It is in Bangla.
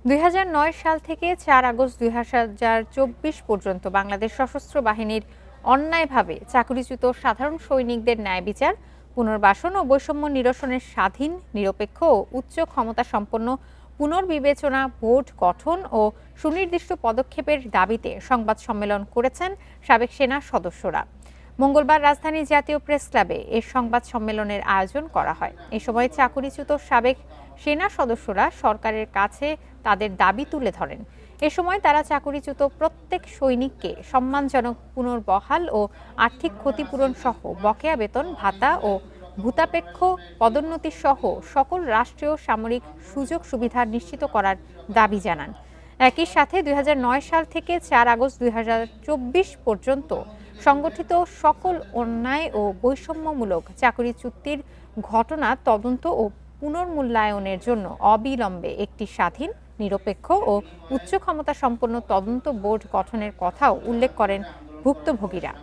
২০০৯ সাল থেকে ৪ আগস্ট ২০২৪ পর্যন্ত বাংলাদেশ সশস্ত্র বাহিনীর অন্যায়ভাবে চাকরিচ্যুত সাধারণ সৈনিকদের ন্যায় বিচার, পুনর্বাসন ও বৈষম্য নিরসনের স্বাধীন, নিরপেক্ষ ও উচ্চ ক্ষমতাসম্পন্ন পুনর্বিবেচনা বোর্ড গঠন ও সুনির্দিষ্ট পদক্ষেপের দাবিতে সংবাদ সম্মেলন করেছেন সাবেক সেনা সদস্যরা। মঙ্গলবার রাজধানীর জাতীয় প্রেস ক্লাবে এ সংবাদ সম্মেলনের আয়োজন করা হয়। এ সময় চাকরিচ্যুত সাবেক সেনা সদস্যরা সরকারের কাছে তাদের দাবি তুলে ধরেন। এ সময় তারা চাকরিচ্যুত প্রত্যেক সৈনিককে সম্মানজনক পুনর্বহাল ও আর্থিক ক্ষতিপূরণ সহ বকেয়া বেতন ভাতা ও ভূতাপেক্ষ পদোন্নতি সহ সকল রাষ্ট্রীয় সামরিক সুযোগ সুবিধা নিশ্চিত করার দাবি জানান। একই সাথে ২০০৯ সাল থেকে ৪ আগস্ট ২০২৪ পর্যন্ত সংগঠিত সকল অন্যায় ও বৈষম্যমূলক চাকরিচ্যুতির ঘটনা তদন্ত ও পুনর্মূল্যায়নের জন্য অবিলম্বে একটি স্বাধীন, নিরপেক্ষ ও উচ্চ ক্ষমতাসম্পন্ন তদন্ত বোর্ড গঠনের কথাও উল্লেখ করেন ভুক্তভোগীরা।